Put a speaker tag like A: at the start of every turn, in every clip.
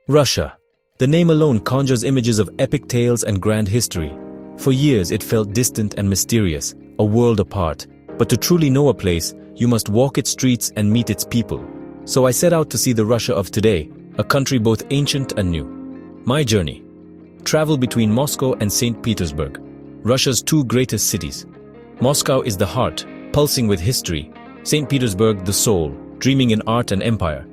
A: Russia. The name alone conjures images of epic tales and grand history. For years it felt distant and mysterious, a world apart. But to truly know a place, you must walk its streets and meet its people. So I set out to see the Russia of today, a country both ancient and new. My journey. Travel between Moscow and St. Petersburg, Russia's two greatest cities. Moscow is the heart, pulsing with history. St. Petersburg, the soul, dreaming in art and empire.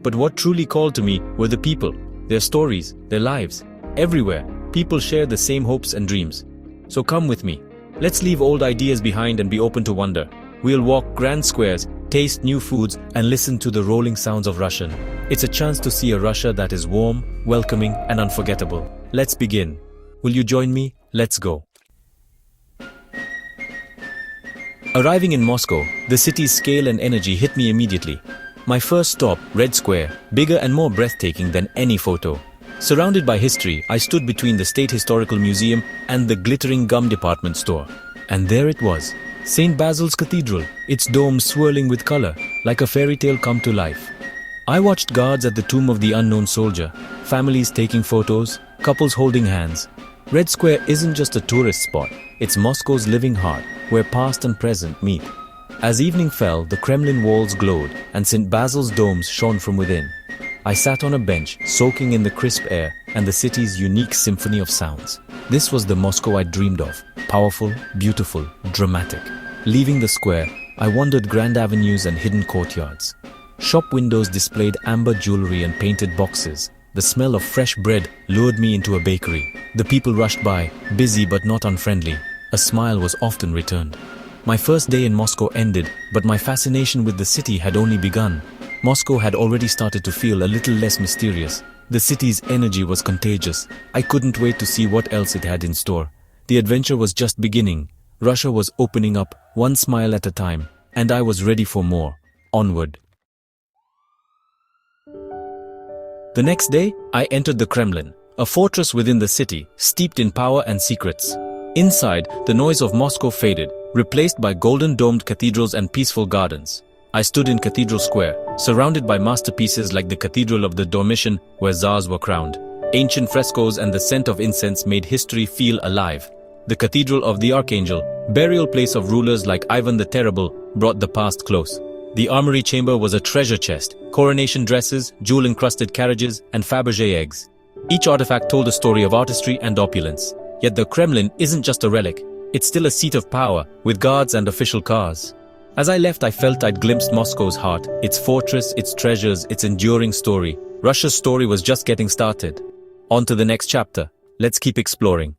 A: But what truly called to me were the people, their stories, their lives. Everywhere, people share the same hopes and dreams. So come with me. Let's leave old ideas behind and be open to wonder. We'll walk grand squares, taste new foods, and listen to the rolling sounds of Russian. It's a chance to see a Russia that is warm, welcoming, and unforgettable. Let's begin. Will you join me? Let's go. Arriving in Moscow, the city's scale and energy hit me immediately. My first stop, Red Square, bigger and more breathtaking than any photo. Surrounded by history, I stood between the State Historical Museum and the glittering gum department store. And there it was, St. Basil's Cathedral, its dome swirling with color, like a fairy tale come to life. I watched guards at the tomb of the unknown soldier, families taking photos, couples holding hands. Red Square isn't just a tourist spot, it's Moscow's living heart, where past and present meet. As evening fell, the Kremlin walls glowed, and St. Basil's domes shone from within. I sat on a bench, soaking in the crisp air and the city's unique symphony of sounds. This was the Moscow I dreamed of, powerful, beautiful, dramatic. Leaving the square, I wandered grand avenues and hidden courtyards. Shop windows displayed amber jewelry and painted boxes. The smell of fresh bread lured me into a bakery. The people rushed by, busy but not unfriendly. A smile was often returned. My first day in Moscow ended, but my fascination with the city had only begun. Moscow had already started to feel a little less mysterious. The city's energy was contagious. I couldn't wait to see what else it had in store. The adventure was just beginning. Russia was opening up, one smile at a time, and I was ready for more. Onward. The next day, I entered the Kremlin, a fortress within the city, steeped in power and secrets. Inside, the noise of Moscow faded, replaced by golden-domed cathedrals and peaceful gardens. I stood in Cathedral Square, surrounded by masterpieces like the Cathedral of the Dormition, where Tsars were crowned. Ancient frescoes and the scent of incense made history feel alive. The Cathedral of the Archangel, burial place of rulers like Ivan the Terrible, brought the past close. The armory chamber was a treasure chest, coronation dresses, jewel-encrusted carriages, and Fabergé eggs. Each artifact told a story of artistry and opulence. Yet the Kremlin isn't just a relic, it's still a seat of power, with guards and official cars. As I left, I felt I'd glimpsed Moscow's heart, its fortress, its treasures, its enduring story. Russia's story was just getting started. On to the next chapter. Let's keep exploring.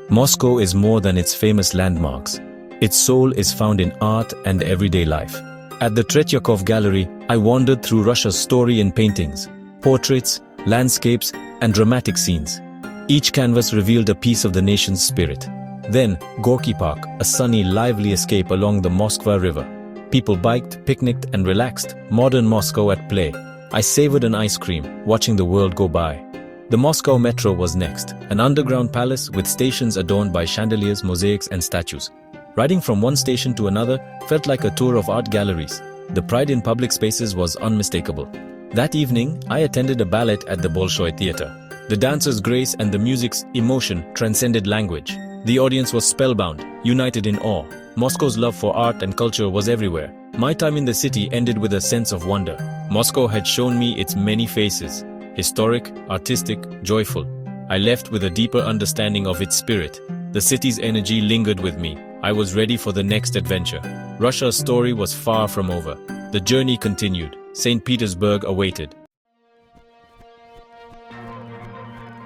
A: Moscow is more than its famous landmarks. Its soul is found in art and everyday life. At the Tretyakov Gallery, I wandered through Russia's story in paintings, portraits, landscapes, and dramatic scenes. Each canvas revealed a piece of the nation's spirit. Then, Gorky Park, a sunny, lively escape along the Moskva River. People biked, picnicked, and relaxed, modern Moscow at play. I savored an ice cream, watching the world go by. The Moscow Metro was next, an underground palace with stations adorned by chandeliers, mosaics, and statues. Riding from one station to another felt like a tour of art galleries. The pride in public spaces was unmistakable. That evening, I attended a ballet at the Bolshoi Theater. The dancers' grace and the music's emotion transcended language. The audience was spellbound, united in awe. Moscow's love for art and culture was everywhere. My time in the city ended with a sense of wonder. Moscow had shown me its many faces, historic, artistic, joyful. I left with a deeper understanding of its spirit. The city's energy lingered with me. I was ready for the next adventure. Russia's story was far from over. The journey continued. St. Petersburg awaited.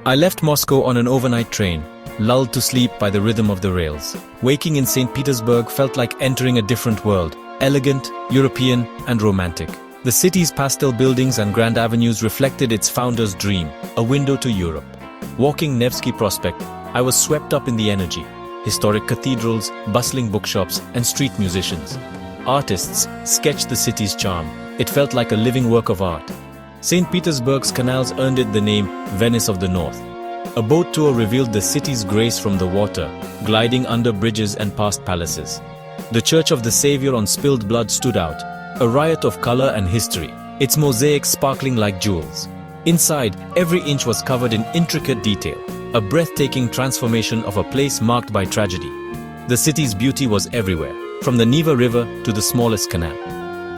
A: I left Moscow on an overnight train, lulled to sleep by the rhythm of the rails. Waking in St. Petersburg felt like entering a different world, elegant, European, and romantic. The city's pastel buildings and grand avenues reflected its founder's dream, a window to Europe. Walking Nevsky Prospect, I was swept up in the energy. Historic cathedrals, bustling bookshops, and street musicians. Artists sketched the city's charm. It felt like a living work of art. St. Petersburg's canals earned it the name Venice of the North. A boat tour revealed the city's grace from the water, gliding under bridges and past palaces. The Church of the Savior on Spilled Blood stood out, a riot of color and history. its mosaics sparkling like jewels. Inside, every inch was covered in intricate detail, a breathtaking transformation of a place marked by tragedy. The city's beauty was everywhere, from the Neva River to the smallest canal.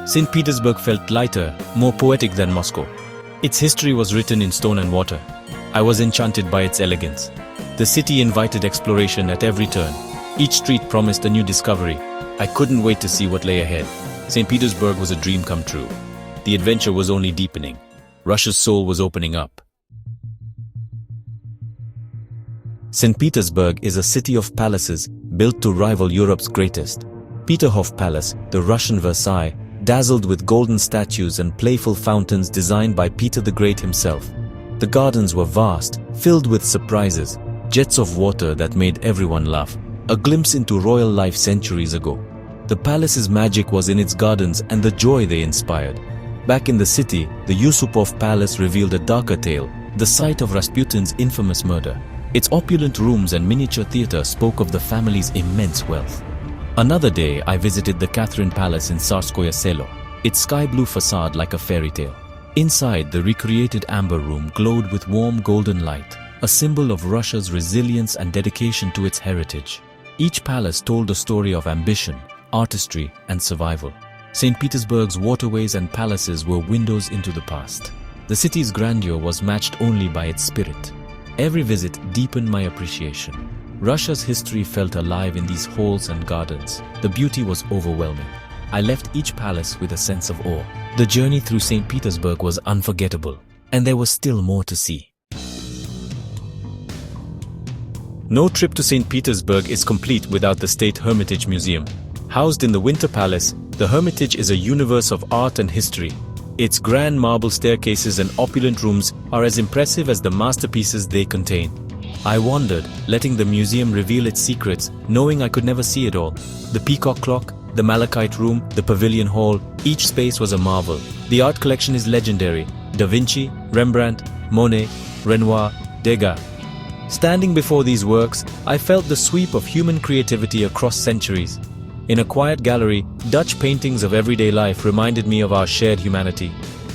A: St. Petersburg felt lighter, more poetic than Moscow. Its history was written in stone and water. I was enchanted by its elegance. The city invited exploration at every turn. Each street promised a new discovery. I couldn't wait to see what lay ahead. St. Petersburg was a dream come true. The adventure was only deepening. Russia's soul was opening up. St. Petersburg is a city of palaces built to rival Europe's greatest. Peterhof Palace, the Russian Versailles, dazzled with golden statues and playful fountains designed by Peter the Great himself. The gardens were vast, filled with surprises, jets of water that made everyone laugh, a glimpse into royal life centuries ago. The palace's magic was in its gardens and the joy they inspired. Back in the city, the Yusupov Palace revealed a darker tale, the site of Rasputin's infamous murder. Its opulent rooms and miniature theater spoke of the family's immense wealth. Another day, I visited the Catherine Palace in Tsarskoye Selo, its sky-blue facade like a fairy tale. Inside, the recreated amber room glowed with warm golden light, a symbol of Russia's resilience and dedication to its heritage. Each palace told a story of ambition, artistry, and survival. St. Petersburg's waterways and palaces were windows into the past. The city's grandeur was matched only by its spirit. Every visit deepened my appreciation. Russia's history felt alive in these halls and gardens. The beauty was overwhelming. I left each palace with a sense of awe. The journey through St. Petersburg was unforgettable, and there was still more to see. No trip to St. Petersburg is complete without the State Hermitage Museum. Housed in the Winter Palace, the Hermitage is a universe of art and history. Its grand marble staircases and opulent rooms are as impressive as the masterpieces they contain. I wandered, letting the museum reveal its secrets, knowing I could never see it all. The peacock clock, the malachite room, the pavilion hall, each space was a marvel. The art collection is legendary. Da Vinci, Rembrandt, Monet, Renoir, Degas. Standing before these works, I felt the sweep of human creativity across centuries. In a quiet gallery, Dutch paintings of everyday life reminded me of our shared humanity.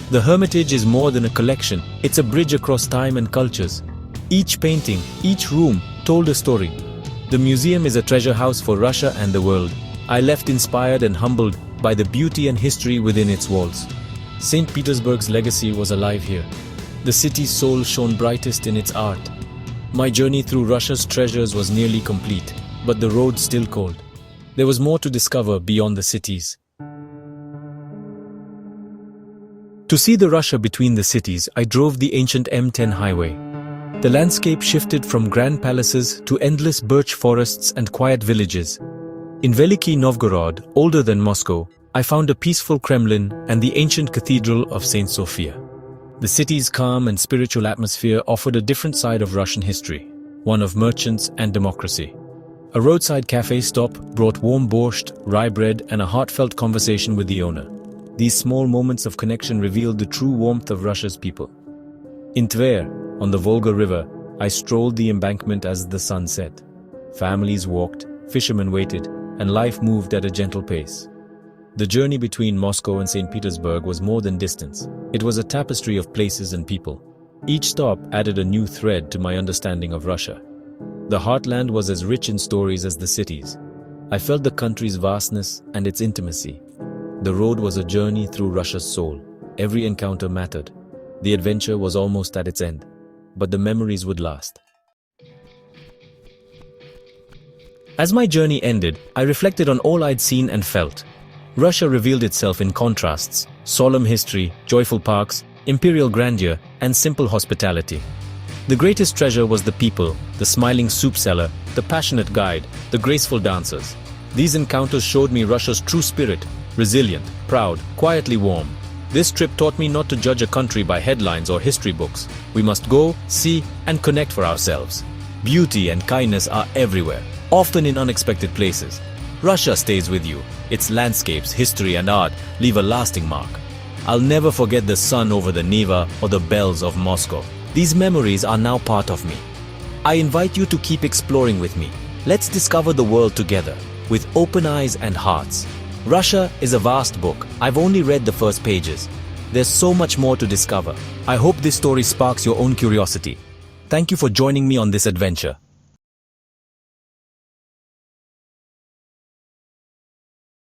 A: The Hermitage is more than a collection, it's a bridge across time and cultures. Each painting, each room, told a story. The museum is a treasure house for Russia and the world. I left inspired and humbled by the beauty and history within its walls. St. Petersburg's legacy was alive here. The city's soul shone brightest in its art. My journey through Russia's treasures was nearly complete, but the road still cold. There was more to discover beyond the cities. To see the Russia between the cities, I drove the ancient M10 highway. The landscape shifted from grand palaces to endless birch forests and quiet villages. In Veliki Novgorod, older than Moscow, I found a peaceful Kremlin and the ancient cathedral of St. Sophia. The city's calm and spiritual atmosphere offered a different side of Russian history, one of merchants and democracy. A roadside cafe stop brought warm borscht, rye bread, and a heartfelt conversation with the owner. These small moments of connection revealed the true warmth of Russia's people. In Tver, on the Volga River, I strolled the embankment as the sun set. Families walked, fishermen waited, and life moved at a gentle pace. The journey between Moscow and St. Petersburg was more than distance. It was a tapestry of places and people. Each stop added a new thread to my understanding of Russia. The heartland was as rich in stories as the cities. I felt the country's vastness and its intimacy. The road was a journey through Russia's soul. Every encounter mattered. The adventure was almost at its end, but the memories would last. As my journey ended, I reflected on all I'd seen and felt. Russia revealed itself in contrasts: solemn history, joyful parks, imperial grandeur, and simple hospitality. The greatest treasure was the people, the smiling soup seller, the passionate guide, the graceful dancers. These encounters showed me Russia's true spirit: resilient, proud, quietly warm. This trip taught me not to judge a country by headlines or history books. We must go, see, and connect for ourselves. Beauty and kindness are everywhere, often in unexpected places. Russia stays with you. Its landscapes, history, and art leave a lasting mark. I'll never forget the sun over the Neva or the bells of Moscow. These memories are now part of me. I invite you to keep exploring with me. Let's discover the world together, with open eyes and hearts. Russia is a vast book. I've only read the first pages. There's so much more to discover. I hope this story sparks your own curiosity. Thank you for joining me on this adventure.